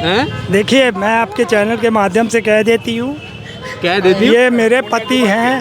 देखिए, मैं आपके चैनल के माध्यम से कह देती हूँ, ये मेरे पति हैं।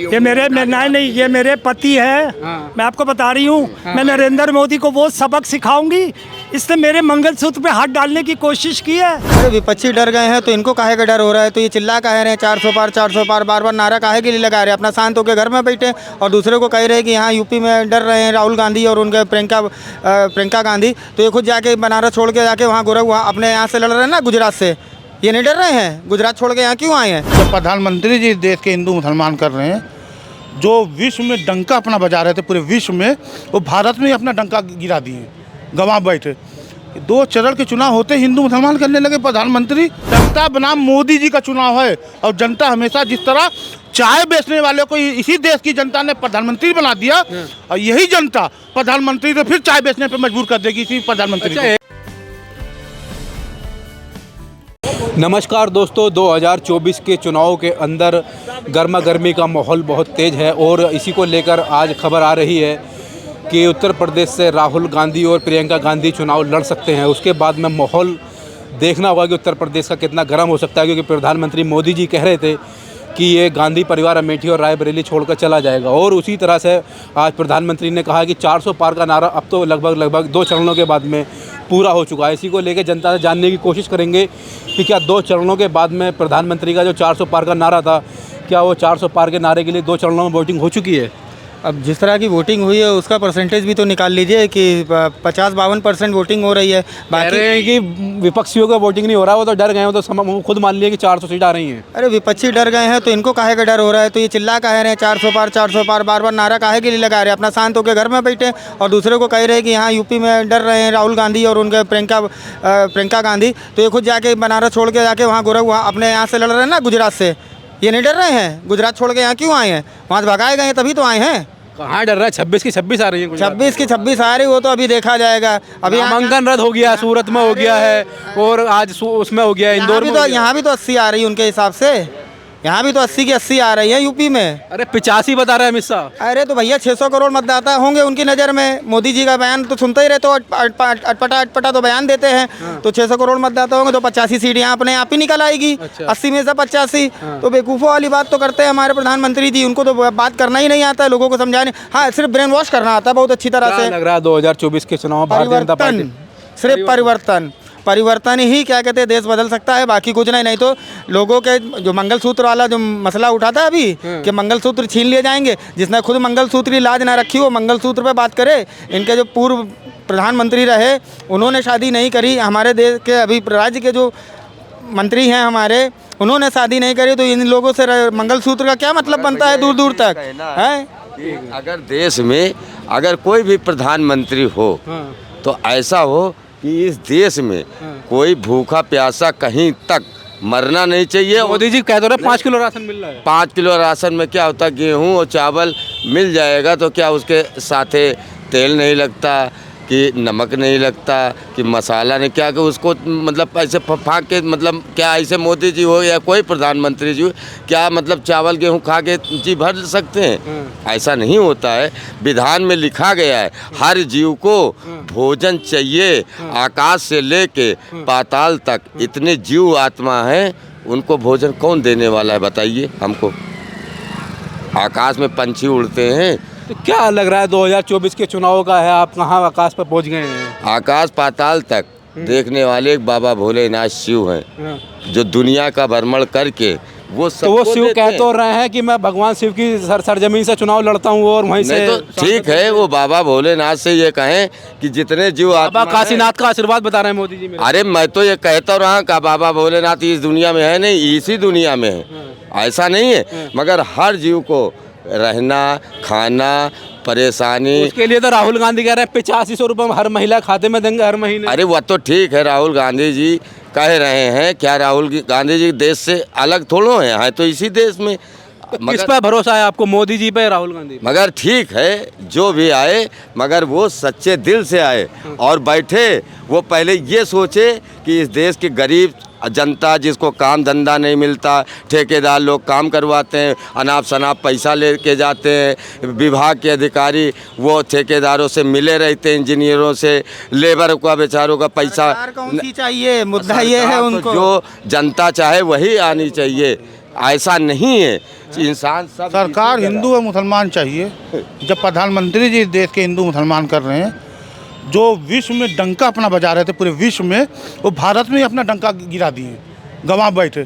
ये मेरे नहीं, ये मेरे पति हैं। मैं आपको बता रही हूँ, मैं नरेंद्र मोदी को वो सबक सिखाऊंगी, इसने मेरे मंगलसूत्र पे हाथ डालने की कोशिश की है। अरे विपक्षी डर गए हैं तो इनको काहे का डर हो रहा है? तो ये चिल्ला कह रहे हैं 400 पार 400 पार, बार बार नारा काहे के लिए लगा रहे हैं? अपना शांत होकर घर में बैठे और दूसरे को कह रहे हैं कि यहाँ यूपी में डर रहे हैं राहुल गांधी और उनके प्रियंका गांधी। तो ये खुद जाके बनारस छोड़ के जाके वहाँ अपने यहाँ से लड़ रहे हैं ना, गुजरात से। ये नहीं डर रहे हैं? गुजरात छोड़ के यहाँ क्यों आए हैं? जब प्रधानमंत्री जी देश के हिंदू मुसलमान कर रहे हैं, जो विश्व में डंका अपना बजा रहे थे पूरे विश्व में, वो भारत में ही अपना डंका गिरा दिए, गंवा बैठे। 2 चरण के चुनाव होते हिंदू मुसलमान करने लगे प्रधानमंत्री। जनता बनाम मोदी जी का चुनाव है और जनता हमेशा जिस तरह चाय बेचने वाले को इसी देश की जनता ने प्रधानमंत्री बना दिया और यही जनता प्रधानमंत्री को फिर चाय बेचने पर मजबूर कर देगी इसी प्रधानमंत्री को। नमस्कार दोस्तों, 2024 के चुनाव के अंदर गर्मा गर्मी का माहौल बहुत तेज़ है और इसी को लेकर आज खबर आ रही है कि उत्तर प्रदेश से राहुल गांधी और प्रियंका गांधी चुनाव लड़ सकते हैं। उसके बाद में माहौल देखना होगा कि उत्तर प्रदेश का कितना गर्म हो सकता है, क्योंकि प्रधानमंत्री मोदी जी कह रहे थे कि ये गांधी परिवार अमेठी और रायबरेली छोड़कर चला जाएगा। और उसी तरह से आज प्रधानमंत्री ने कहा कि 400 पार का नारा अब तो लगभग 2 चरणों के बाद में पूरा हो चुका है। इसी को लेकर जनता से जानने की कोशिश करेंगे कि क्या 2 चरणों के बाद में प्रधानमंत्री का जो 400 पार का नारा था, क्या वो 400 पार के नारे के लिए 2 चरणों में वोटिंग हो चुकी है? अब जिस तरह की वोटिंग हुई है उसका परसेंटेज भी तो निकाल लीजिए कि 50-52% वोटिंग हो रही है। कह रहे हैं कि विपक्षियों का वोटिंग नहीं हो रहा, वो तो डर गए हैं, तो खुद मान लिया कि 400 सीट आ रही हैं। अरे विपक्षी डर गए हैं तो इनको काहे का डर हो रहा है? तो ये चिल्ला कह रहे हैं 400 पार 400 पार, बार बार नारा काहे के लिए लगा रहे हैं? अपना शांत होकर घर में बैठे और दूसरे को कह रहे हैं कि यहाँ यूपी में डर रहे हैं राहुल गांधी और उनके प्रियंका गांधी। तो ये खुद जाके बनारस छोड़ के जाके वहाँ अपने यहाँ से लड़ रहे हैं ना, गुजरात से। ये नहीं डर रहे हैं? गुजरात छोड़ के यहाँ क्यों आए हैं? वहाँ से भगाए गए हैं तभी तो आए हैं। कहाँ डर रहा है? 26 की 26 आ रही है। 26 की 26 आ रही, वो तो अभी देखा जाएगा। अभी नामांकन रद्द हो गया, सूरत में हो गया है और आज उसमें हो गया, इंदौर में। यहाँ भी तो 80 आ रही है उनके हिसाब से। यहाँ भी तो 80 की 80 आ रही है यूपी में। अरे 85 बता रहे हैं अमित शाह। अरे तो भैया 600 करोड़ मतदाता होंगे उनकी नज़र में। मोदी जी का बयान तो सुनते ही रहते हो, अटपटा तो बयान देते हैं। तो 600 करोड़ मतदाता होंगे तो 85 सीट यहाँ अपने आप ही निकल आएगी। 80 में से 85। तो बेवकूफ़ों वाली बात तो करते हैं हमारे प्रधानमंत्री जी। उनको तो बात करना ही नहीं आता है, लोगों को समझाने। हाँ, सिर्फ ब्रेन वॉश करना आता है बहुत अच्छी तरह से। लग रहा है 2024 के चुनाव परिवर्तन, सिर्फ परिवर्तन ही क्या कहते हैं देश बदल सकता है, बाकी कुछ नहीं। नहीं तो लोगों के जो मंगलसूत्र वाला जो मसला उठा था अभी कि मंगलसूत्र छीन लिए जाएंगे, जिसने खुद मंगलसूत्र की लाज ना रखी हो मंगलसूत्र पे बात करे। इनके जो पूर्व प्रधानमंत्री रहे उन्होंने शादी नहीं करी, हमारे देश के अभी राज्य के जो मंत्री हैं हमारे, उन्होंने शादी नहीं करी। तो इन लोगों से मंगलसूत्र का क्या मतलब बनता है दूर दूर तक है? अगर देश में अगर कोई भी प्रधानमंत्री हो तो ऐसा हो कि इस देश में कोई भूखा प्यासा कहीं तक मरना नहीं चाहिए। मोदी जी कह दो रहे 5 किलो राशन मिल रहा है। 5 किलो राशन में क्या होता है, गेहूं और चावल मिल जाएगा तो क्या उसके साथे तेल नहीं लगता, कि नमक नहीं लगता, कि मसाला नहीं, क्या कि उसको मतलब ऐसे फाँक के मतलब क्या ऐसे मोदी जी हो या कोई प्रधानमंत्री जी हो, क्या मतलब चावल गेहूं खा के जी भर सकते हैं? ऐसा नहीं होता है। विधान में लिखा गया है हर जीव को भोजन चाहिए, आकाश से लेके पाताल तक इतने जीव आत्मा हैं, उनको भोजन कौन देने वाला है बताइए हमको? आकाश में पंछी उड़ते हैं। तो क्या लग रहा है 2024 के चुनाव का है, आप कहाँ आकाश पर पहुँच गए हैं? आकाश पाताल तक देखने वाले एक बाबा भोलेनाथ शिव हैं, जो दुनिया का भ्रमण करके वो शिव कह तो रहे हैं कि मैं भगवान शिव की सरजमीन से चुनाव लड़ता हूँ और वहीं से। तो ठीक है, वो बाबा भोलेनाथ से ये कहें कि जितने जीव बाबा काशीनाथ का आशीर्वाद बता रहे हैं मोदी जी। अरे मैं तो ये कहता रहा कि बाबा भोलेनाथ इस दुनिया में है नहीं, इसी दुनिया में है, ऐसा नहीं है। मगर हर जीव को रहना, खाना, परेशानी, उसके लिए तो राहुल गांधी कह रहे हैं 8500 रुपये हर महिला खाते में देंगे हर महीने। अरे वह तो ठीक है, राहुल गांधी जी कह रहे हैं। क्या राहुल गांधी जी देश से अलग थोड़ो हैं, तो इसी देश में। तो किस पे भरोसा है आपको, मोदी जी पे, राहुल गांधी? मगर ठीक है, जो भी आए मगर वो सच्चे दिल से आए और बैठे। वो पहले ये सोचे कि इस देश के गरीब जनता जिसको काम धंधा नहीं मिलता, ठेकेदार लोग काम करवाते हैं, अनाप शनाप पैसा लेके जाते हैं। विभाग के अधिकारी वो ठेकेदारों से मिले रहते हैं, इंजीनियरों से, लेबर का बेचारों का पैसा सरकार कौन सी चाहिए, मुद्दा ये है सरकार तो उनको। जो जनता चाहे वही आनी चाहिए, ऐसा नहीं है। इंसान सब सरकार हिंदू और मुसलमान चाहिए। जब प्रधानमंत्री जी देश के हिंदू मुसलमान कर रहे हैं, जो विश्व में डंका अपना बजा रहे थे पूरे विश्व में, वो भारत में ही अपना डंका गिरा दिए, गंवा बैठे।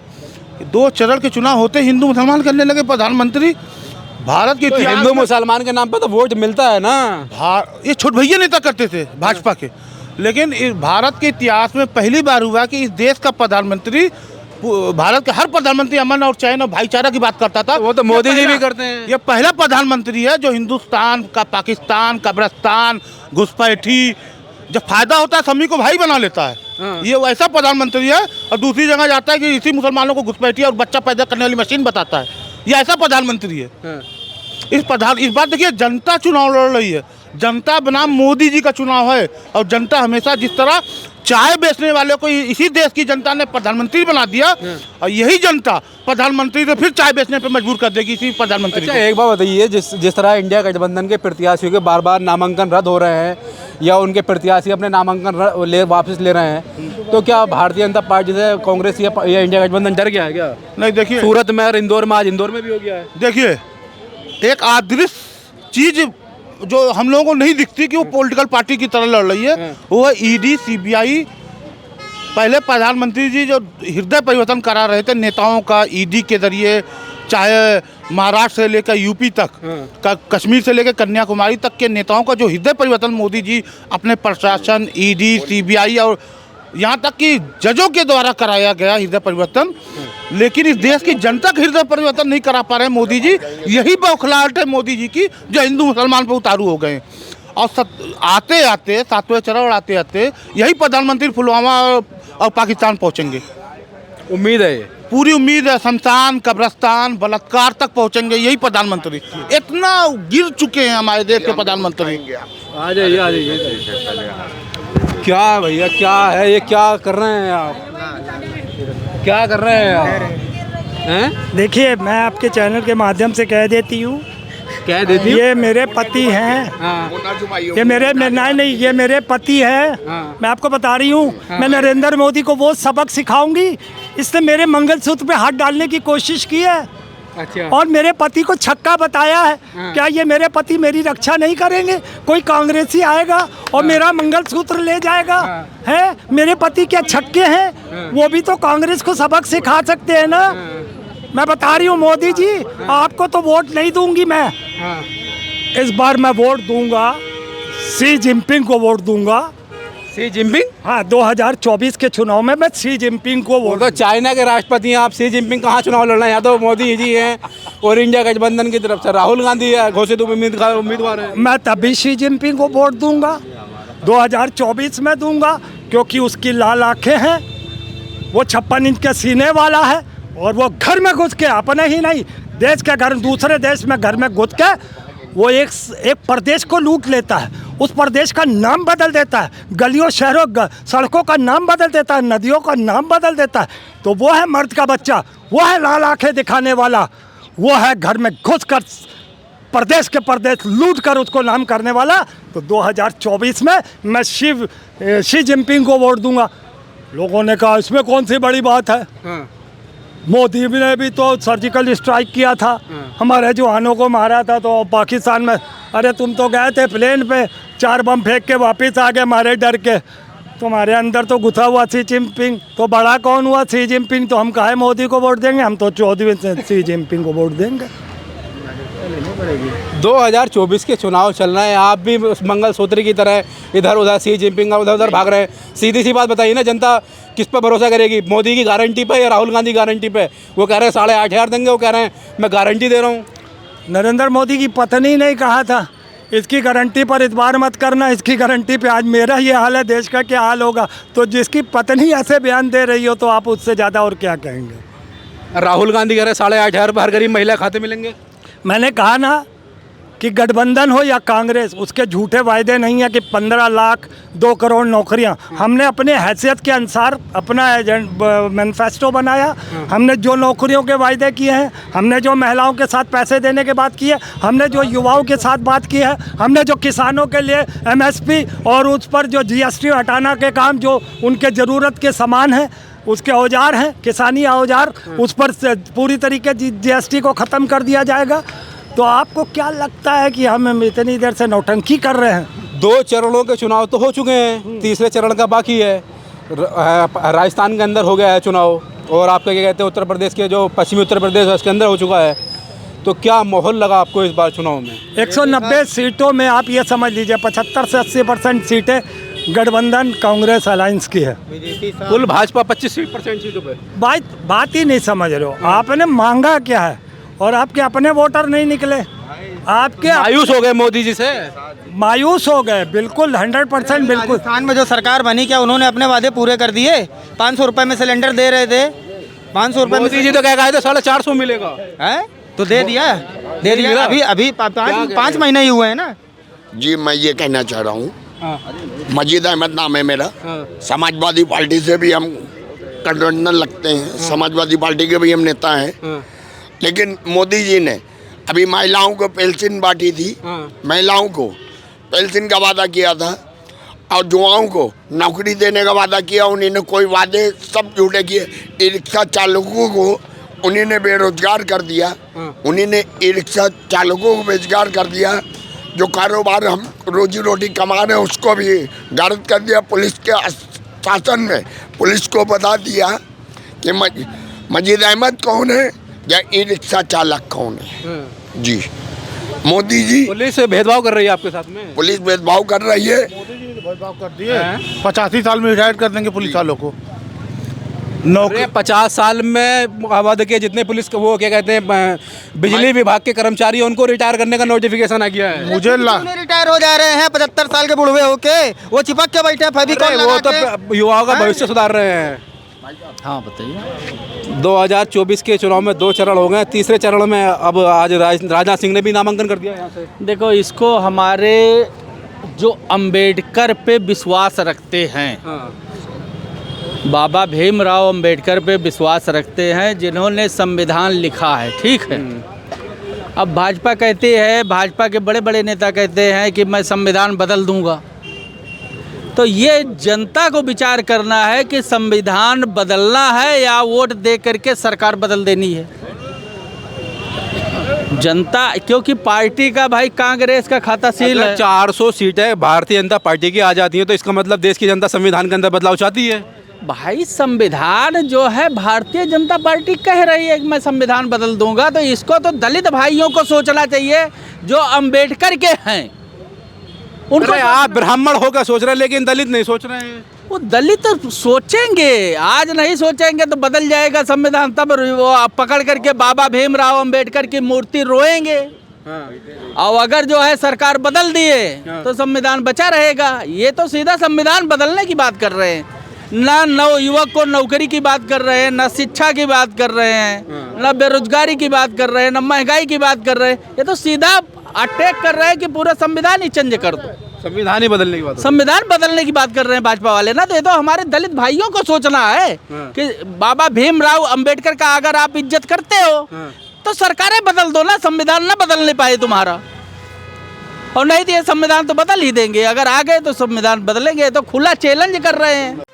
2 चरण के चुनाव होते हिंदू मुसलमान करने लगे प्रधानमंत्री। भारत के तो इतिहास हिंदू में मुसलमान के नाम पे तो वोट मिलता है ना। ये छोट भैया नेता करते थे भाजपा के, लेकिन इस भारत के इतिहास में पहली बार हुआ कि इस देश का प्रधानमंत्री, भारत के हर प्रधानमंत्री अमन और चैन और भाईचारा की बात करता था। वो तो मोदी जी भी करते हैं। ये पहला प्रधानमंत्री है जो हिंदुस्तान का पाकिस्तान, कब्रिस्तान, घुसपैठी, जब फायदा होता है सभी को भाई बना लेता है। ये वैसा प्रधानमंत्री है। और दूसरी जगह जाता है कि इसी मुसलमानों को घुसपैठी और बच्चा पैदा करने वाली मशीन बताता है। ये ऐसा प्रधानमंत्री है। इस बार देखिए, जनता चुनाव लड़ रही है। जनता बनाम मोदी जी का चुनाव है। और जनता हमेशा जिस तरह चाय बेचने वाले को इसी देश की जनता ने प्रधानमंत्री बना दिया, और यही जनता प्रधानमंत्री से फिर चाय बेचने पे मजबूर कर देगी इसी प्रधानमंत्री अच्छा, को। एक बात बताइए, जिस तरह इंडिया गठबंधन के प्रत्याशियों के बार बार नामांकन रद्द हो रहे हैं या उनके प्रत्याशी अपने नामांकन वापस ले रहे हैं, तो क्या भारतीय जनता पार्टी से कांग्रेस या इंडिया गठबंधन डर गया है क्या? नहीं, देखिए, सूरत में और इंदौर में, आज इंदौर में भी हो गया है। देखिए, एक अदृश्य चीज जो हम लोगों को नहीं दिखती कि वो पॉलिटिकल पार्टी की तरह लड़ रही है, वो है ईडी, सीबीआई। पहले प्रधानमंत्री जी जो हृदय परिवर्तन करा रहे थे नेताओं का, ईडी के जरिए, चाहे महाराष्ट्र से लेकर यूपी तक, कश्मीर से लेकर कन्याकुमारी तक के नेताओं का जो हृदय परिवर्तन मोदी जी अपने प्रशासन, ईडी, सीबीआई और यहाँ तक कि जजों के द्वारा कराया गया हृदय परिवर्तन। लेकिन इस देश की जनता का हृदय परिवर्तन नहीं करा पा रहे मोदी जी। यही बौखलाहट है मोदी जी की, जो हिंदू मुसलमान पर उतारू हो गए। और आते आते 7वें चरण आते आते यही प्रधानमंत्री पुलवामा और पाकिस्तान पहुँचेंगे। उम्मीद है, पूरी उम्मीद है। शमशान, कब्रिस्तान, बलात्कार तक पहुँचेंगे यही प्रधानमंत्री। इतना गिर चुके हैं हमारे देश के प्रधानमंत्री। आ जाइए, आ जाइए। क्या भैया, क्या है ये, क्या कर रहे हैं आप? क्या कर रहे हैं आप? हैं? देखिए, मैं आपके चैनल के माध्यम से कह देती हूँ, क्या देती हूँ? ये मेरे पति हैं। हाँ। ये मेरे नहीं, ये मेरे पति है। मैं आपको बता रही हूँ, मैं नरेंद्र मोदी को वो सबक सिखाऊंगी। इसने मेरे मंगलसूत्र पे हाथ डालने की कोशिश की है। अच्छा। और मेरे पति को छक्का बताया है। क्या ये मेरे पति मेरी रक्षा नहीं करेंगे? कोई कांग्रेसी आएगा और मेरा मंगलसूत्र ले जाएगा? है, मेरे पति क्या छक्के हैं? वो भी तो कांग्रेस को सबक सिखा सकते हैं ना। मैं बता रही हूँ मोदी जी, आपको तो वोट नहीं दूंगी मैं। इस बार मैं वोट दूंगा, शी जिनपिंग को वोट दूंगा। Xi Jinping? हाँ, 2024 के चुनाव में मैं शी जिनपिंग को वोट। तो चाइना के राष्ट्रपति हैं आप, शी जिनपिंग कहाँ चुनाव लड़ रहे हैं? यहाँ तो मोदी जी हैं और इंडिया गठबंधन की तरफ से राहुल गांधी है, घोषित उम्मीदवार है। मैं तभी शी जिनपिंग को वोट दूंगा, 2024 में दूंगा, क्योंकि उसकी लाल आंखें हैं, वो 56 इंच के सीने वाला है, और वो घर में घुस के, अपने ही नहीं देश के घर, दूसरे देश में घर में घुस के वो एक प्रदेश को लूट लेता है, उस प्रदेश का नाम बदल देता है, गलियों, शहरों, सड़कों का नाम बदल देता है, नदियों का नाम बदल देता है। तो वो है मर्द का बच्चा, वो है लाल आंखें दिखाने वाला, वो है घर में घुसकर प्रदेश के प्रदेश लूट कर उसको नाम करने वाला। तो 2024 में मैं शी जिनपिंग को वोट दूंगा। लोगों ने कहा इसमें कौन सी बड़ी बात है? मोदी ने भी तो सर्जिकल स्ट्राइक किया था, हमारे जवानों को मारा था। तो पाकिस्तान में, अरे तुम तो गए थे प्लेन पे, 4 बम फेंक के वापस आ गए मारे डर के। तुम्हारे अंदर तो घुसा हुआ शी जिनपिंग, तो बड़ा कौन हुआ शी जिनपिंग? तो हम काहे मोदी को वोट देंगे? हम तो 14 शी जिनपिंग को वोट देंगे। 2024 के चुनाव चल रहे हैं, आप भी उस मंगलसूत्र की तरह इधर उधर शी जिनपिंग का उधर भाग रहे हैं। सीधी सी बात बताइए ना, जनता किस पर भरोसा करेगी? मोदी की गारंटी पे या राहुल गांधी गारंटी पे? वो कह रहे हैं 8,500 देंगे, वो कह रहे हैं मैं गारंटी दे रहा हूँ। नरेंद्र मोदी की पत्नी ने कहा था इसकी गारंटी पर इतबार मत करना, इसकी गारंटी पे आज मेरा ये हाल है, देश का क्या हाल होगा? तो जिसकी पत्नी ऐसे बयान दे रही हो तो आप उससे ज़्यादा और क्या कहेंगे? राहुल गांधी कह रहे हैं 8,500 हर गरीब महिला खाते मिलेंगे। मैंने कहा ना, कि गठबंधन हो या कांग्रेस, उसके झूठे वायदे नहीं है कि 15 लाख 2 करोड़ नौकरियां। हमने अपने हैसियत के अनुसार अपना मैनिफेस्टो बनाया। हमने जो नौकरियों के वायदे किए हैं, हमने जो महिलाओं के साथ पैसे देने की बात की है, हमने जो युवाओं के साथ बात की है, हमने जो किसानों के लिए MSP और उस पर जो GST हटाना के काम, जो उनके ज़रूरत के सामान हैं, उसके औजार हैं, किसानी औजार, उस पर पूरी तरीके GST को ख़त्म कर दिया जाएगा। तो आपको क्या लगता है कि हम इतनी देर से नौटंकी कर रहे हैं? 2 चरणों के चुनाव तो हो चुके हैं, तीसरे चरण का बाकी है। राजस्थान के अंदर हो गया है चुनाव, और आपका क्या कहते हैं उत्तर प्रदेश के जो पश्चिमी उत्तर प्रदेश है उसके अंदर हो चुका है। तो क्या माहौल लगा आपको इस बार चुनाव में? 190 सीटों में आप ये समझ लीजिए 75 से 80% सीटें गठबंधन कांग्रेस अलायंस की है। कुल भाजपा 25% सीटों पे। बात ही नहीं समझ रहे हो। आपने मांगा क्या है और आपके अपने वोटर नहीं निकले। आपके मायूस हो गए मोदी जी से, मायूस हो गए, बिल्कुल 100% बिल्कुल। राजस्थान में जो सरकार बनी, क्या उन्होंने अपने वादे पूरे कर दिए? 500 रुपये में सिलेंडर दे रहे थे, 500 रुपये में। मोदी जी तो कह गए थे 450 मिलेगा, है तो दे दिया अभी 5 महीने ही हुए हैं ना जी। मैं ये कहना चाह रहा हूँ, मजीद अहमद नाम है मेरा। समाजवादी पार्टी से भी हम गठबंधन लगते हैं, समाजवादी पार्टी के भी हम नेता हैं। लेकिन मोदी जी ने अभी महिलाओं को पेंशन बांटी थी, महिलाओं को पेंशन का वादा किया था, और युवाओं को नौकरी देने का वादा किया। उन्होंने कोई वादे सब झूठे किए। ई रिक्शा चालकों को उन्होंने बेरोजगार कर दिया, उन्होंने ई रिक्शा चालकों को बेरोजगार कर दिया। जो कारोबार हम रोजी रोटी कमा रहे हैं उसको भी गारद कर दिया। पुलिस के शासन में पुलिस को बता दिया कि मजीद अहमद कौन है या ई रिक्शा चालक कौन है। जी, मोदी जी। पुलिस भेदभाव कर रही है आपके साथ में? पुलिस भेदभाव कर रही है। मोदी जी ने भेदभाव कर दिए। 85 साल में रिटायर कर देंगे पुलिस वालों को। नौकरी 50 साल में आबादी के जितने पुलिस वो क्या कहते हैं बिजली विभाग के कर्मचारी, उनको रिटायर करने का नोटिफिकेशन आ गया है। मुझे रिटायर हो जा रहे हैं 75 साल के बुढ़वे होके, वो चिपक के बैठे हैं। वो तो युवाओं का भविष्य सुधार रहे हैं। हाँ बताइए। 2024 के चुनाव में 2 चरण हो गए, तीसरे चरण में अब आज राजनाथ सिंह ने भी नामांकन कर दिया यहाँ से। देखो, इसको हमारे जो अंबेडकर पे विश्वास रखते हैं, बाबा भीमराव अंबेडकर पे विश्वास रखते हैं, जिन्होंने संविधान लिखा है, ठीक है। अब भाजपा कहती है, भाजपा के बड़े बड़े नेता कहते हैं कि मैं संविधान बदल दूंगा। तो ये जनता को विचार करना है कि संविधान बदलना है या वोट दे करके सरकार बदल देनी है। जनता, क्योंकि पार्टी का भाई कांग्रेस का खाता सील है। 400 सीटें भारतीय जनता पार्टी की आ जाती है, तो इसका मतलब देश की जनता संविधान के अंदर बदलाव चाहती है। भाई संविधान जो है भारतीय जनता पार्टी कह रही है कि मैं संविधान बदल दूंगा, तो इसको तो दलित भाइयों को सोचना चाहिए जो अंबेडकर के हैं। उनको आप ब्राह्मण होकर सोच रहे हैं, लेकिन दलित नहीं सोच रहे हैं। वो दलित तो सोचेंगे, आज नहीं सोचेंगे तो बदल जाएगा संविधान, तब वो पकड़ करके बाबा भीमराव अंबेडकर की मूर्ति रोएंगे। और अगर जो है सरकार बदल दिए तो संविधान बचा रहेगा। ये तो सीधा संविधान बदलने की बात कर रहे हैं, ना नव युवक को नौकरी की बात कर रहे हैं, ना शिक्षा की बात कर रहे हैं, ना बेरोजगारी की बात कर रहे हैं, ना महंगाई की बात कर रहे हैं। ये तो सीधा अटैक कर रहे हैं कि पूरा संविधान ही चेंज कर दो। संविधान ही बदलने की बात, संविधान बदलने की बात कर रहे हैं भाजपा वाले ना। तो ये तो हमारे दलित भाइयों को सोचना है कि बाबा भीमराव अंबेडकर का अगर आप इज्जत करते हो तो सरकारें बदल दो ना, संविधान ना बदलने पाए तुम्हारा। और नहीं तो ये संविधान तो बदल ही देंगे, अगर आ गए तो संविधान बदलेंगे। तो खुला चैलेंज कर रहे हैं।